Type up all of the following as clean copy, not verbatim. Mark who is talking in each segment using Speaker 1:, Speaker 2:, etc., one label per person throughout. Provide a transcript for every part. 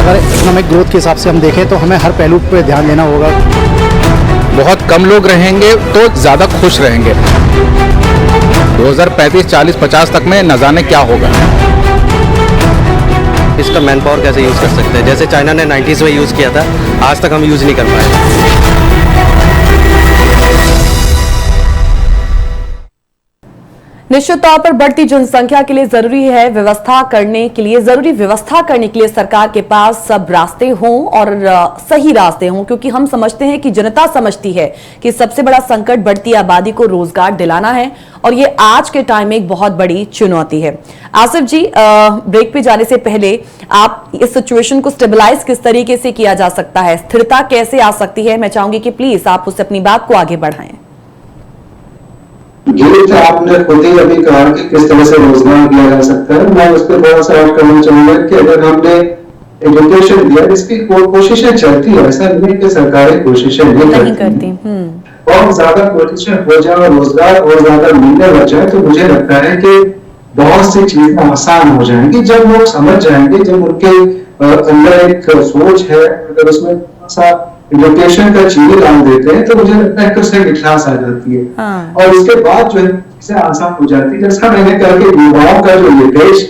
Speaker 1: अगर economic growth के हिसाब से हम देखें तो हमें हर पहलू पे ध्यान देना होगा।
Speaker 2: बहुत कम लोग रहेंगे तो ज़्यादा खुश रहेंगे। 2035, 40, 50 तक में न जाने क्या होगा।
Speaker 3: इसका मैन पावर कैसे यूज़ कर सकते हैं, जैसे चाइना ने 90s में यूज़ किया था, आज तक हम यूज़ नहीं कर पाए।
Speaker 4: निश्चित तौर पर बढ़ती जनसंख्या के लिए जरूरी है जरूरी व्यवस्था करने के लिए सरकार के पास सब रास्ते हों और सही रास्ते हों, क्योंकि हम समझते हैं कि जनता समझती है कि सबसे बड़ा संकट बढ़ती आबादी को रोजगार दिलाना है और ये आज के टाइम में एक बहुत बड़ी चुनौती है। आसिफ जी, ब्रेक पे जाने से पहले आप इस सिचुएशन को स्टेबलाइज किस तरीके से किया जा सकता है, स्थिरता कैसे आ सकती है, मैं चाहूंगी कि प्लीज आप उससे अपनी बात को आगे बढ़ाएं।
Speaker 5: ये तो आपने खुद ही अभी कहा कि किस तरह से रोजगार दिया जा सकता है। मैं उस पर थोड़ा सा ऐड करना चाहूंगा कि अगर हमने एजुकेशन दिया, इसकी कोशिशें चलती है, ऐसा नहीं कि सरकारें कोशिशें नहीं करती। और ज्यादा कोशिशें हो जाए और रोजगार और ज्यादा मिलने लग जाए तो मुझे लगता है कि बहुत सी चीजें आसान हो जाएंगी। जब लोग समझ जाएंगे, जब उनके अंदर एक सोच है, अगर उसमें सा एजुकेशन का चीनी डाल देते हैं तो मुझे लगता है कि उससे मिठास आ जाती है। और उसके बाद जो है इसे आसान हो जाती है। जैसा मैंने कहा कि युवाओं का जो ये देश,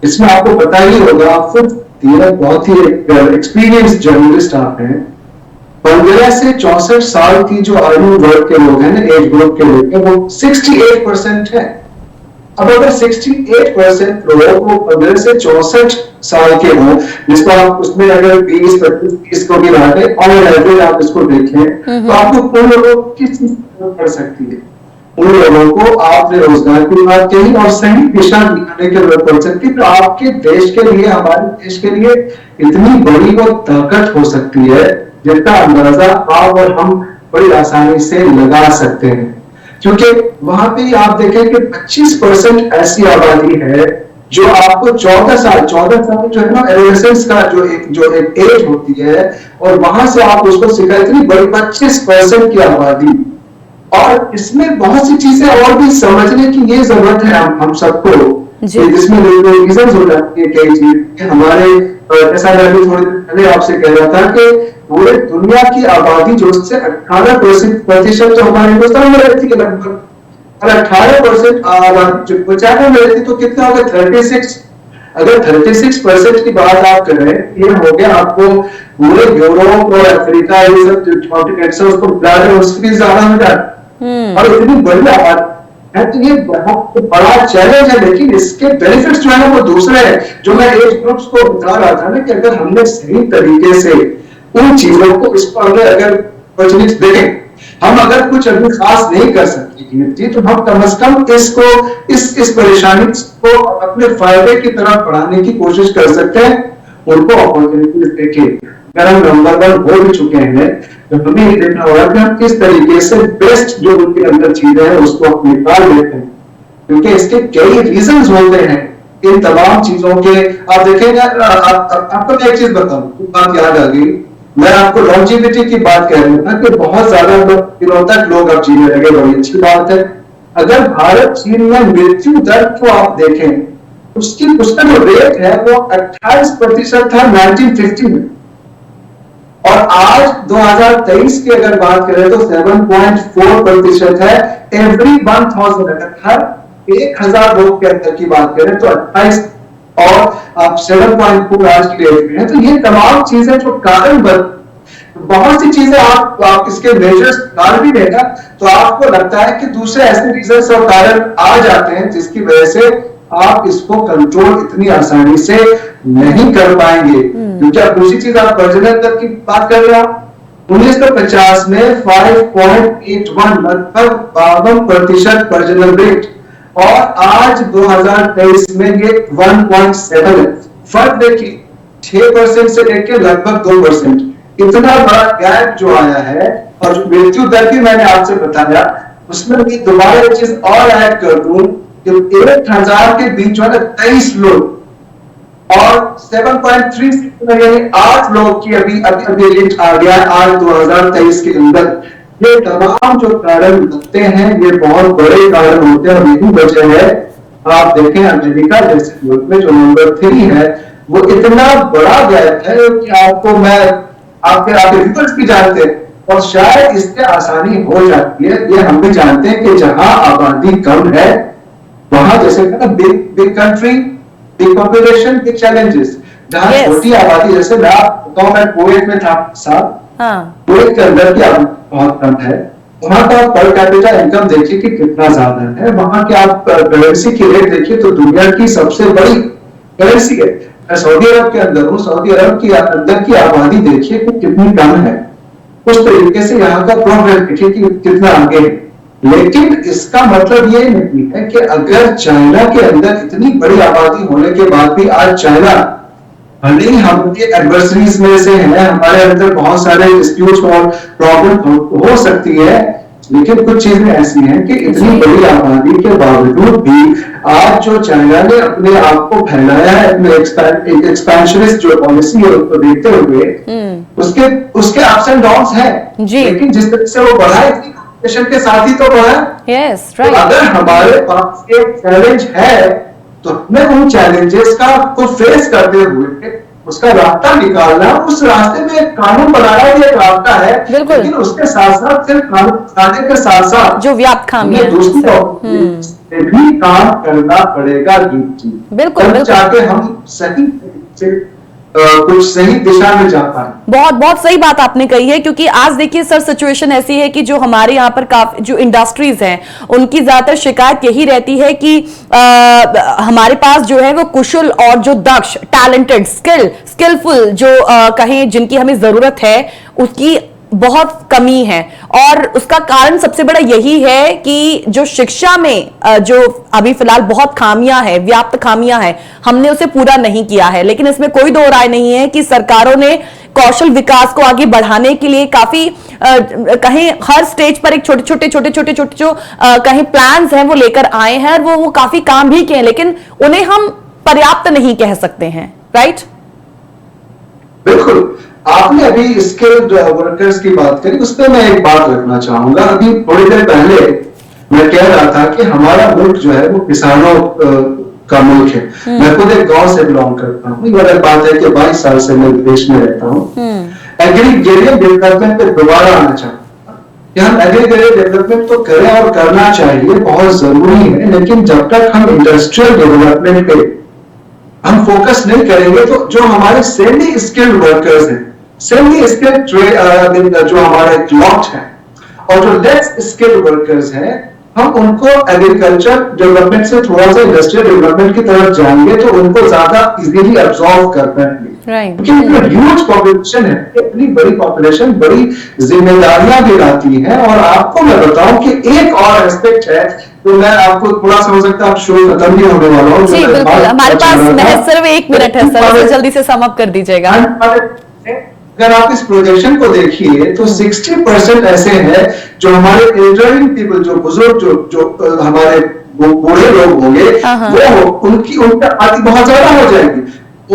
Speaker 5: इसमें आपको पता ही होगा, आप खुद बहुत ही एक्सपीरियंस जर्नलिस्ट आप हैं, 15 से 64 साल की जो आयु वर्ग के लोग हैं ना, एज ग्रुप के लोग हैं, वो 68% है। अब अगर 68% लोगों को 15 से 64 साल के हों, जिसको आप उसमें अगर 20, 25, 30 को भी लाते और एवरेज आप इसको देखें तो आपको उन लोगों को किस चीज कर सकती है? उन लोगों को आपने रोजगार की बात कही और सही दिशा दिखाने की जरूरत पड़ सकती है। तो आपके देश के लिए, हमारे देश के लिए इतनी बड़ी वो ताकत हो सकती है जिसका अंदाजा आप और हम बड़ी आसानी से लगा सकते हैं। क्योंकि वहां पे आप देखें कि 25% ऐसी आबादी है जो आपको 14 साल जो है ना, एडोलेसेंस का जो एक एज होती है, और वहां से आप उसको सिखा, इतनी बड़ी 25% की आबादी। और इसमें बहुत सी चीजें और भी समझने की ये जरूरत है हम सबको, जिसमें रीजन हो जाती है कई चीज। हमारे जैसा मैं भी थोड़ी देर पहले आपसे कह रहा था कि पूरे दुनिया की आबादी जो उससे 18% तो हमारे हिंदुस्तान में रहती है लगभग, और 18% आबादी चाइना में रहती, तो कितना होगा 36। अगर 36% की बात आप करें, ये हो गया आपको पूरे यूरोप और अफ्रीका, ये सब जो कॉन्टिनेंट्स है उसको उसकी ज्यादा हो जाए, और इतनी बड़ी आबादी है, तो ये बहुत बड़ा चैलेंज है। लेकिन इसके बेनिफिट्स जो है ना वो दूसरे हैं, जो मैं एज ग्रुप्स को बता रहा था ना, कि अगर हमने सही तरीके से उन चीजों को, इसको अगर देखें, हम अगर कुछ अभी खास नहीं कर सकते तो हम कम से कम इसको इस परेशानी को अपने फायदे की तरफ बढ़ाने की कोशिश कर सकते हैं। उनको अपॉर्चुनिटीज देके अगर हम नंबर 1 हो भी चुके हैं तो हमें ये देखना होगा कि हम किस तरीके से बेस्ट जो उनके अंदर चीजें हैं उसको आप निकाल लेते हैं, क्योंकि इसके कई रीजंस होते हैं इन तमाम चीजों के। आप देखेंगे, आपको मैं एक चीज बताऊं, बात याद आ गई, मैं आपको लॉन्जिविटी की बात कह रहा था कि बहुत ज्यादा दिनों तक लोग अब जीने लगे, बड़ी अच्छी बात है। अगर भारत चीन में मृत्यु दर को आप देखें, उसका जो रेट है वो 28% था 1950 में, और आज 2023 की अगर बात करें तो 7.4% है एवरी 1000। अगर हर 1000 लोग के अंदर की बात करें तो 28 और आप 7.4 आज की डेट में है। तो ये तमाम चीजें जो कारण बहुत सी चीजें आप इसके मेजर्स निकाल भी देगा तो आपको लगता है कि दूसरे ऐसे रीजंस और कारण आ जाते हैं जिसकी वजह से आप इसको कंट्रोल इतनी आसानी से नहीं कर पाएंगे। क्योंकि आप दूसरी चीज, आप प्रजनन दर की बात कर रहे हैं, 1950 में 5.81 लगभग 52% प्रजनन रेट, और आज 2023 में ये 1.7 है। फर्क देखिए, 6% से लेकर लगभग 2%, इतना बड़ा गैप जो आया है। और जो मृत्यु दर भी मैंने आपसे बताया, उसमें भी दोबारा एक चीज और ऐड कर दूं कि 1000 के बीच वाले 23 लोग और 7.36 यानी 8 लोग की अभी लिस्ट आ गया आज 2023 के अंदर। ये तमाम जो कारण लगते हैं ये बहुत बड़े कारण होते हैं, और यही वजह है आप देखें अमेरिका जैसे मुल्क में जो नंबर 3 है वो इतना बड़ा गैप है कि आपको मैं आपके रिजल्ट भी जानते हैं, और शायद इससे आसानी हो जाती है। ये हम भी जानते हैं कि जहां आबादी कम है वहां, जैसे कहना big country, big population, big challenges. जहां छोटी आबादी, जैसे मैं कुवैत में था साहब, कुवैत के अंदर की आबादी बहुत कम है, वहां का पर कैपिटा इनकम देखिए कि कितना ज्यादा है। वहां के आप करेंसी की रेट देखिए तो दुनिया की सबसे बड़ी करेंसी है। मैं सऊदी अरब के अंदर हूँ, सऊदी अरब की अंदर की आबादी देखिए कि कितनी कम है। उस तरीके से यहाँ का प्रोग्रेस देखिए कि कितना आगे है। लेकिन इसका मतलब ये नहीं है कि अगर चाइना के अंदर इतनी बड़ी आबादी होने के बाद भी आज चाइना, भले ही हमारे एडवर्सरीज में से है, हमारे अंदर बहुत सारे डिस्प्यूट्स और प्रॉब्लम हो सकती है, लेकिन कुछ चीजें ऐसी हैं कि इतनी बड़ी आबादी के बावजूद भी आज जो चाइना ने अपने आप को फैलाया है, अपने एक्सपेंशनिस्ट जो पॉलिसी है उसको देखते हुए, उसके अप्स एंड डाउन्स हैं, लेकिन जिस तरह से वो बढ़ा इतनी कॉम्पिटिशन के साथ ही तो बढ़ा।
Speaker 4: Yes,
Speaker 5: right. तो अगर हमारे पास एक चैलेंज है तो हमें उन चैलेंजेस को फेस करते हुए उसका रास्ता निकालना, उस रास्ते में एक कानून बनाना भी एक रास्ता है, लेकिन उसके साथ साथ सिर्फ कानून बनाने के साथ साथ
Speaker 4: जो व्याप्त खामियां
Speaker 5: दूसरी भी काम करना पड़ेगा।
Speaker 4: बिल्कुल
Speaker 5: चाहते हम सही कुछ सही दिशा में जा पाए।
Speaker 4: बहुत बहुत सही बात आपने कही है, क्योंकि आज देखिए सर सिचुएशन ऐसी है कि जो हमारे यहाँ पर काफी जो इंडस्ट्रीज हैं उनकी ज्यादातर शिकायत यही रहती है कि हमारे पास जो है वो कुशल और जो दक्ष, टैलेंटेड, स्किलफुल जो कहें जिनकी हमें जरूरत है उसकी बहुत कमी है। और उसका कारण सबसे बड़ा यही है कि जो शिक्षा में जो अभी फिलहाल बहुत खामियां है, व्याप्त खामियां है, हमने उसे पूरा नहीं किया है। लेकिन इसमें कोई दो राय नहीं है कि सरकारों ने कौशल विकास को आगे बढ़ाने के लिए काफी कहीं हर स्टेज पर एक छोटे छोटे जो कहीं प्लान्स हैं वो लेकर आए हैं, और वो काफी काम भी किए हैं, लेकिन उन्हें हम पर्याप्त नहीं कह सकते हैं। राइट,
Speaker 5: बिल्कुल। आपने अभी स्किल्ड वर्कर्स की बात करी, उस पर मैं एक बात रखना चाहूंगा। अभी थोड़ी देर पहले मैं कह रहा था कि हमारा मुल्क जो है वो किसानों का मुल्क है। मैं खुद एक गांव से बिलोंग करता हूँ। ये अलग बात है कि 22 साल से मैं देश में रहता हूँ। एग्रीकल्चर डेवलपमेंट पे दोबारा आना चाहता हूँ कि हम एग्रीकल्चर डेवलपमेंट तो करें और करना चाहिए, बहुत जरूरी है, लेकिन जब तक हम इंडस्ट्रियल डेवलपमेंट पे हम फोकस नहीं करेंगे तो जो हमारे सेमी स्किल्ड वर्कर्स हैं, सेमी स्किल्ड जो हमारे क्लॉथ है और जो लेस स्किल्ड वर्कर्स हैं, हम उनको एग्रीकल्चर डेवलपमेंट से थोड़ा सा इंडस्ट्रियल डेवलपमेंट की तरफ जाएंगे तो उनको ज्यादा इजीली अब्सॉर्ब कर पाएंगे। क्योंकि ह्यूज पॉपुलेशन है, इतनी बड़ी पॉपुलेशन बड़ी जिम्मेदारियां भी लाती है। और आपको मैं बताऊं कि एक और एस्पेक्ट है, तो मैं आपको थोड़ा सा हो सकता है आप शो खत्म भी होने वाला हूँ।
Speaker 4: जी बिल्कुल, हमारे पास सिर्फ 1 मिनट है सर, जल्दी से सम अप कर दीजिएगा।
Speaker 5: अगर आप इस प्रोजेक्शन को देखिए तो 60% ऐसे हैं जो हमारे एल्डरली पीपल, जो बुजुर्ग, जो हमारे बूढ़े लोग होंगे, वो उनकी आबादी बहुत ज्यादा हो जाएगी।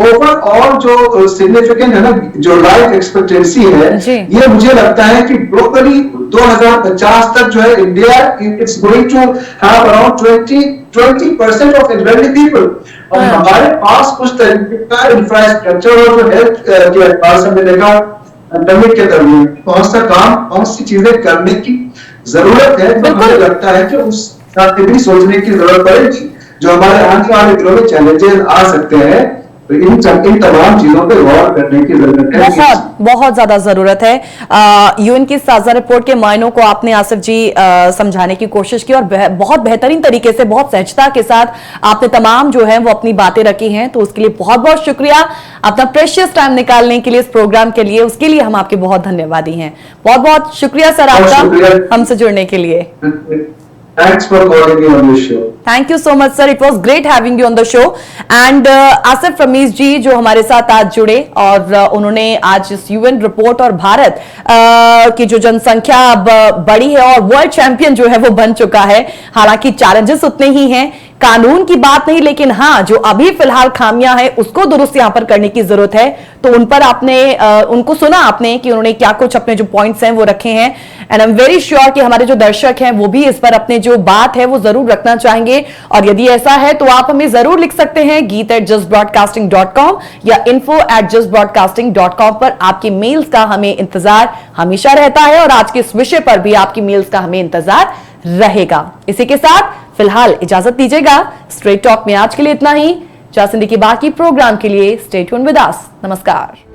Speaker 5: ओवरऑल जो सिग्निफिकेंट है ना, जो लाइफ एक्सपेक्टेंसी है, ये मुझे लगता है कि ग्लोबली 2050 तक जो है India it's going to have around 20% of elderly people. और हमारे पास कुछ तरीके का इंफ्रास्ट्रक्चर और जो हेल्थ के पास हमने देखा पैंडेमिक के दरमियान कौन सा काम, कौन सी चीजें करने की जरूरत है, तो मुझे लगता है कि उस साथ भी सोचने की जरूरत पड़ेगी। जो हमारे आने वाले दिनों में चैलेंजेस आ सकते हैं, तो इन तमाम चीजों पे गौर करने की जरूरत है,
Speaker 4: बहुत ज्यादा जरूरत है। यूएन की साझा रिपोर्ट के मायनों को आपने आसिफ जी समझाने की कोशिश की और बहुत बेहतरीन तरीके से, बहुत सहजता के साथ आपने तमाम जो है वो अपनी बातें रखी हैं, तो उसके लिए बहुत बहुत शुक्रिया। अपना प्रेशियस टाइम निकालने के लिए इस प्रोग्राम के लिए, उसके लिए हम आपके बहुत धन्यवादी हैं। बहुत बहुत शुक्रिया सर आपका हमसे जुड़ने के लिए।
Speaker 5: Thanks for calling me on this show.
Speaker 4: Thank you so much, sir. It was great having you on the show. And Asif Ramiz जी जो हमारे साथ आज जुड़े और उन्होंने आज इस यूएन रिपोर्ट और भारत की जो जनसंख्या अब बड़ी है और वर्ल्ड चैंपियन जो है वो बन चुका है, हालांकि चैलेंजेस उतने ही हैं, कानून की बात नहीं, लेकिन हाँ जो अभी फिलहाल खामियां हैं उसको दुरुस्त यहां पर करने की जरूरत है। तो उन पर आपने उनको सुना आपने कि उन्होंने क्या कुछ अपने जो पॉइंट्स हैं वो रखे हैं, and I am very sure कि हमारे जो दर्शक हैं वो भी इस पर अपने जो बात है वो जरूर रखना चाहेंगे। और यदि ऐसा है तो आप हमें जरूर लिख सकते हैं geet@justbroadcasting.com या info@justbroadcasting.com पर। आपकी मेल्स का हमें इंतजार हमेशा रहता है और आज के इस विषय पर भी आपकी मेल्स का हमें इंतजार रहेगा। इसी के साथ फिलहाल इजाजत दीजिएगा। स्ट्रेट टॉक में आज के लिए इतना ही। जासिंदी की बाकी प्रोग्राम के लिए स्टे ट्यून्ड विद अस। नमस्कार।